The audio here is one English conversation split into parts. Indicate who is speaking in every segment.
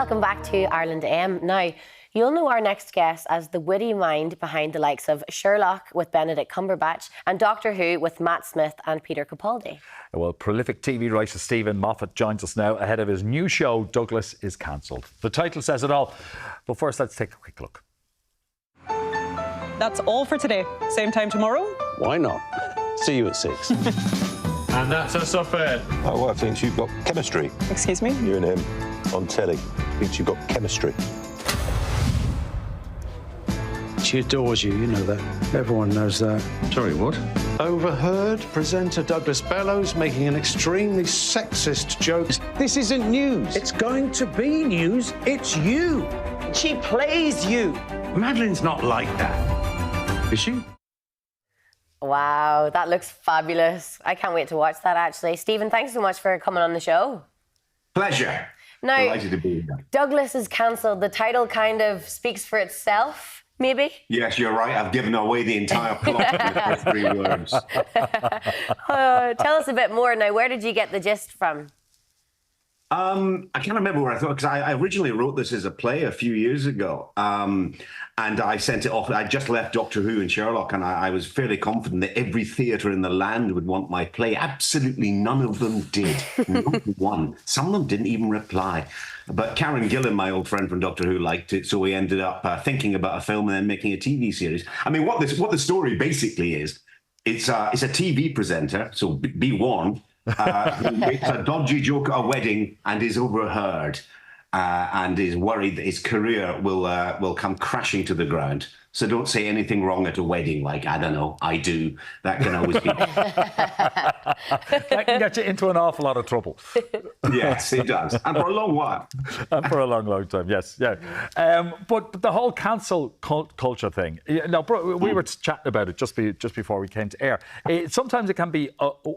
Speaker 1: Welcome back to Ireland AM. Now, you'll know our next guest as the witty mind behind the likes of Sherlock with Benedict Cumberbatch and Doctor Who with Matt Smith and Peter Capaldi.
Speaker 2: Well, prolific TV writer Stephen Moffat joins us now ahead of his new show, Douglas is Cancelled. The title says it all. But first, let's take a quick look.
Speaker 3: That's all for today. Same time tomorrow?
Speaker 4: Why not? See you at 6.
Speaker 5: And that's us off air.
Speaker 4: My wife thinks you've got chemistry.
Speaker 3: Excuse me?
Speaker 4: You and him on telly. Thinks you've got chemistry.
Speaker 6: She adores you, you know that. Everyone knows that.
Speaker 5: Sorry, what?
Speaker 6: Overheard presenter Douglas Bellows making an extremely sexist joke. This isn't news. It's going to be news. It's you. She plays you. Madeline's not like that, is she?
Speaker 1: Wow, that looks fabulous. I can't wait to watch that, actually. Stephen, thanks so much for coming on the show.
Speaker 7: Pleasure.
Speaker 1: Now,
Speaker 7: Delighted to be here.
Speaker 1: Douglas is cancelled. The title kind of speaks for itself, maybe?
Speaker 7: Yes, you're right. I've given away the entire plot in the first 3 words.
Speaker 1: Tell us a bit more now. Where did you get the gist from?
Speaker 7: I can't remember where I thought, because I originally wrote this as a play a few years ago. And I sent it off. I just left Doctor Who and Sherlock, and I was fairly confident that every theatre in the land would want my play. Absolutely none of them did. Not one. Some of them didn't even reply. But Karen Gillan, my old friend from Doctor Who, liked it, so we ended up thinking about a film and then making a TV series. I mean, what the story basically is, it's a TV presenter, so be warned, who makes a dodgy joke at a wedding and is overheard. And is worried that his career will come crashing to the ground. So don't say anything wrong at a wedding, like, I don't know, I do. That can always be.
Speaker 2: That can get you into an awful lot of trouble.
Speaker 7: Yes, it does. And for a long while.
Speaker 2: And for a long, long time, yes. Yeah. But the whole cancel culture thing, now, we were chatting about it just before we came to air. Sometimes it can be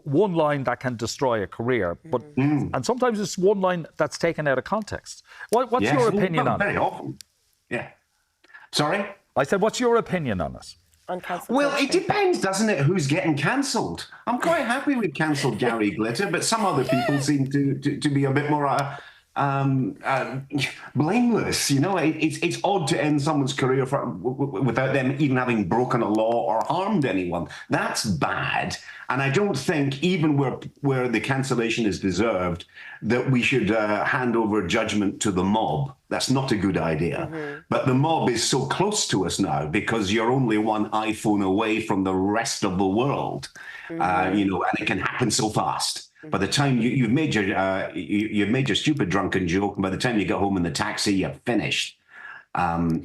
Speaker 2: one line that can destroy a career, but and sometimes it's one line that's taken out of context. What's your opinion on it?
Speaker 7: Very often. Yeah. Sorry?
Speaker 2: I said, what's your opinion on it?
Speaker 1: On cancel
Speaker 7: Well,
Speaker 1: culture?
Speaker 7: it depends, doesn't it, who's getting cancelled? I'm quite happy with cancelled Gary Glitter, but some other people seem to be a bit more blameless. You know, it's odd to end someone's career without them even having broken a law or harmed anyone. That's bad. And I don't think, even where the cancellation is deserved, that we should hand over judgment to the mob. That's not a good idea. But the mob is so close to us now because you're only one iPhone away from the rest of the world, you know, and it can happen so fast. By the time you've made your stupid drunken joke, and by the time you get home in the taxi, you're finished.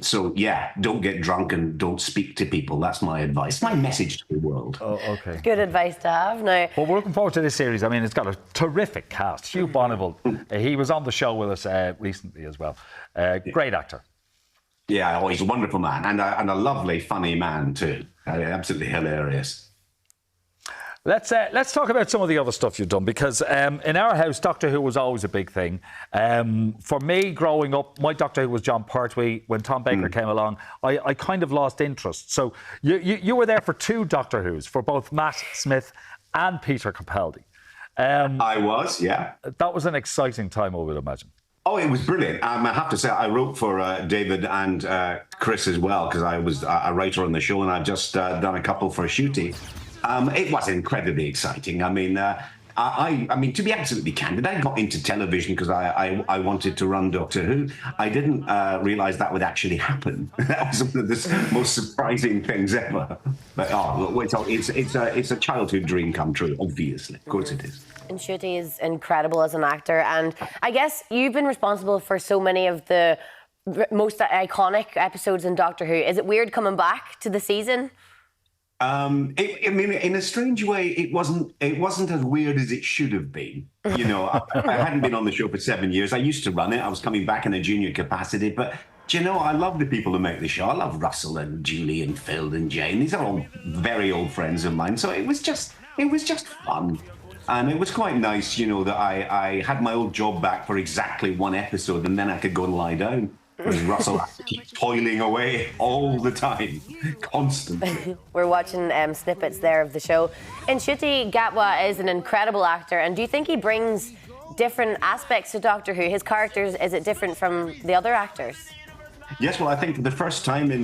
Speaker 7: So yeah, don't get drunk and don't speak to people. That's my advice. My message to the world.
Speaker 2: Oh, okay.
Speaker 1: Good advice to have. Now,
Speaker 2: Well, we're looking forward to this series. I mean, it's got a terrific cast. Hugh Bonneville, he was on the show with us recently as well. Great actor.
Speaker 7: Yeah, oh, he's a wonderful man and a lovely, funny man too. Absolutely hilarious.
Speaker 2: Let's talk about some of the other stuff you've done, because in our house, Doctor Who was always a big thing. For me, growing up, my Doctor Who was John Pertwee. When Tom Baker came along, I kind of lost interest. So you were there for 2 Doctor Whos, for both Matt Smith and Peter Capaldi.
Speaker 7: I was, yeah.
Speaker 2: That was an exciting time, I would imagine.
Speaker 7: Oh, it was brilliant. I have to say, I wrote for David and Chris as well, because I was a writer on the show, and I'd just done a couple for Shooty. It was incredibly exciting. I mean, I mean, to be absolutely candid, I got into television because I wanted to run Doctor Who. I didn't realise that would actually happen. That was one of the most surprising things ever. But it's a childhood dream come true. Obviously, of course it is.
Speaker 1: and Shooty is incredible as an actor. And I guess you've been responsible for so many of the most iconic episodes in Doctor Who. Is it weird coming back to the season?
Speaker 7: I mean, in a strange way, it wasn't as weird as it should have been. You know, I hadn't been on the show for 7 years. I used to run it. I was coming back in a junior capacity. But, do you know, I love the people who make the show. I love Russell and Julie and Phil and Jane. These are all very old friends of mine. So it was just fun. And it was quite nice, you know, that I had my old job back for exactly one episode and then I could go and lie down. Because Russell has to keep toiling away all the time, constantly.
Speaker 1: We're watching snippets there of the show. And Ncuti Gatwa is an incredible actor. And do you think he brings different aspects to Doctor Who? His characters, is it different from the other actors?
Speaker 7: Yes, well, I think for the first time in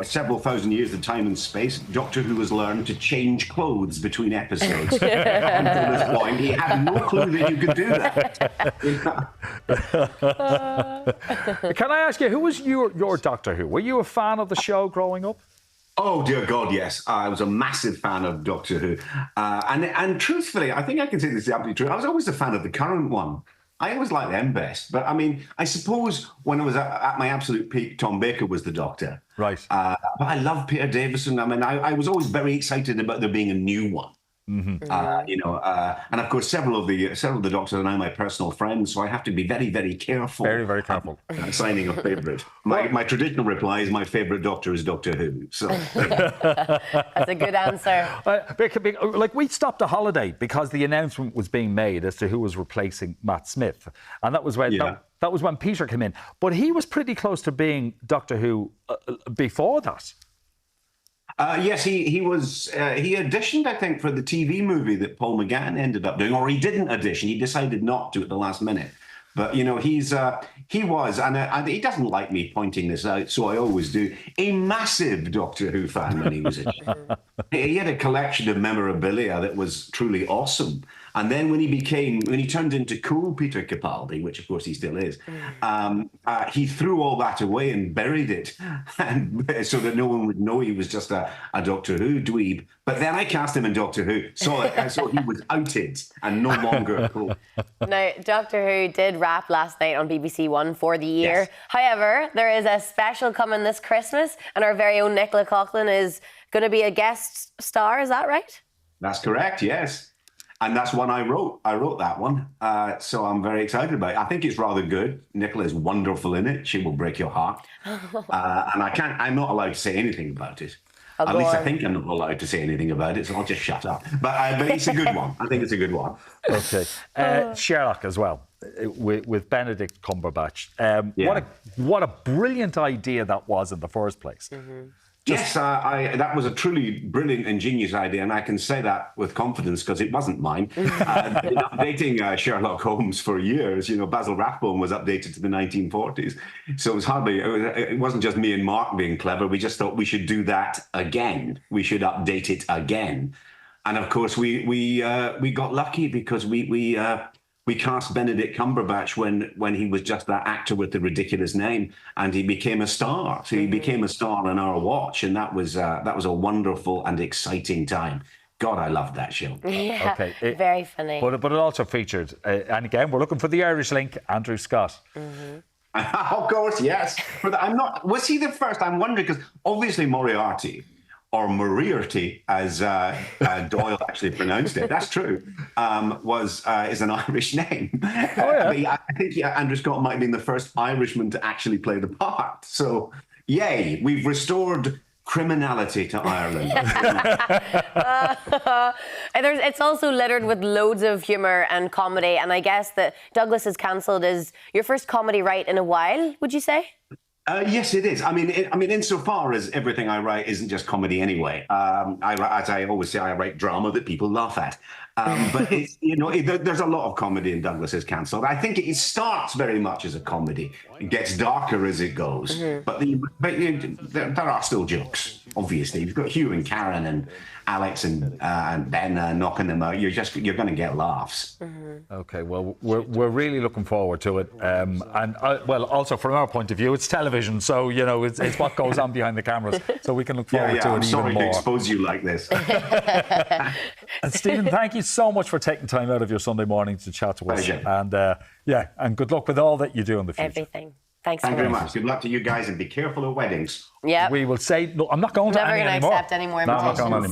Speaker 7: several thousand years of time and space, Doctor Who has learned to change clothes between episodes. Until this point, he had no clue that you could do that.
Speaker 2: Can I ask you, who was your Doctor Who? Were you a fan of the show growing up?
Speaker 7: Oh, dear God, yes. I was a massive fan of Doctor Who. And truthfully, I think I can say this is absolutely true. I was always a fan of the current one. I always liked them best. But, I mean, I suppose when I was at my absolute peak, Tom Baker was the Doctor.
Speaker 2: Right.
Speaker 7: But I love Peter Davison. I mean, I was always very excited about there being a new one. And of course, several of the Doctors are now my personal friends, so I have to be very, very careful.
Speaker 2: Very, very careful.
Speaker 7: Signing a favourite. My traditional reply is my favourite Doctor is Doctor Who. So
Speaker 1: That's a good answer.
Speaker 2: Like, we stopped a holiday because the announcement was being made as to who was replacing Matt Smith, and that was when that was when Peter came in. But he was pretty close to being Doctor Who before that.
Speaker 7: Yes, he was. He auditioned, I think, for the TV movie that Paul McGann ended up doing, or he didn't audition. He decided not to at the last minute. But he was, and he doesn't like me pointing this out, so I always do. A massive Doctor Who fan when he was a kid. He had a collection of memorabilia that was truly awesome. And then when he turned into cool Peter Capaldi, which of course he still is, he threw all that away and buried it, and so that no one would know he was just a Doctor Who dweeb. But then I cast him in Doctor Who, so he was outed and no longer cool.
Speaker 1: Now, Doctor Who did wrap last night on BBC One for the year.
Speaker 7: Yes.
Speaker 1: However, there is a special coming this Christmas, and our very own Nicola Coughlan is going to be a guest star. Is that right?
Speaker 7: That's correct, yes. And that's one I wrote. I wrote that one. So I'm very excited about it. I think it's rather good. Nicola is wonderful in it. She will break your heart. And I'm not allowed to say anything about it.
Speaker 1: Oh,
Speaker 7: At least I think I'm not allowed to say anything about it, so I'll just shut up. But it's a good one. I think it's a good one.
Speaker 2: Okay. Sherlock as well, with Benedict Cumberbatch. What a brilliant idea that was in the first place.
Speaker 1: Mm-hmm.
Speaker 7: Yes, that was a truly brilliant, ingenious idea, and I can say that with confidence because it wasn't mine. Been updating Sherlock Holmes for years. Basil Rathbone was updated to the 1940s, so it wasn't just me and Mark being clever. We just thought we should do that again. We should update it again, and of course we got lucky because we cast Benedict Cumberbatch when he was just that actor with the ridiculous name, and he became a star. So he became a star on our watch, and that was a wonderful and exciting time. God, I loved that show.
Speaker 1: Yeah,
Speaker 2: okay.
Speaker 1: Very funny.
Speaker 2: But it also featured, and again, we're looking for the Irish link, Andrew Scott.
Speaker 1: Mm-hmm.
Speaker 7: Of course, yes. But was he the first? I'm wondering, because obviously Moriarty, or Moriarty, as Doyle actually pronounced it. That's true. Is an Irish name. I think Andrew Scott might have been the first Irishman to actually play the part. So, yay, we've restored criminality to Ireland.
Speaker 1: It's also littered with loads of humour and comedy, and I guess that Douglas Is Cancelled is your first comedy write in a while, would you say?
Speaker 7: Yes, it is. I mean, insofar as everything I write isn't just comedy anyway. As I always say, I write drama that people laugh at. But there's a lot of comedy in Douglas Is Cancelled. I think it starts very much as a comedy. It gets darker as it goes. But there are still jokes. Obviously, you've got Hugh and Karen and Alex and Ben knocking them out. You're going to get laughs.
Speaker 2: Okay, well, we're really looking forward to it. And also from our point of view, it's television, so it's what goes on behind the cameras. So we can look forward to it
Speaker 7: I'm
Speaker 2: even
Speaker 7: sorry
Speaker 2: more.
Speaker 7: to expose you like this.
Speaker 2: And Stephen, thank you so much for taking time out of your Sunday morning to chat to us.
Speaker 7: Pleasure.
Speaker 2: And good luck with all that you do in the future.
Speaker 1: Everything. Thanks
Speaker 7: Thank you
Speaker 1: very
Speaker 7: very much. Good luck to you guys, and be careful at weddings.
Speaker 1: Yeah.
Speaker 2: We will say, no, I'm not going to any anymore.
Speaker 1: Never going to accept any more
Speaker 2: No, I'm not
Speaker 1: invitations.
Speaker 2: going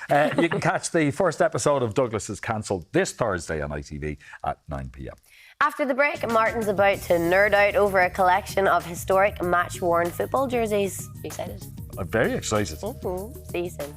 Speaker 2: anymore. You can catch the first episode of Douglas Is Cancelled this Thursday on ITV at 9 p.m.
Speaker 1: After the break, Martin's about to nerd out over a collection of historic match-worn football jerseys. You excited?
Speaker 2: I'm very excited.
Speaker 1: See you soon.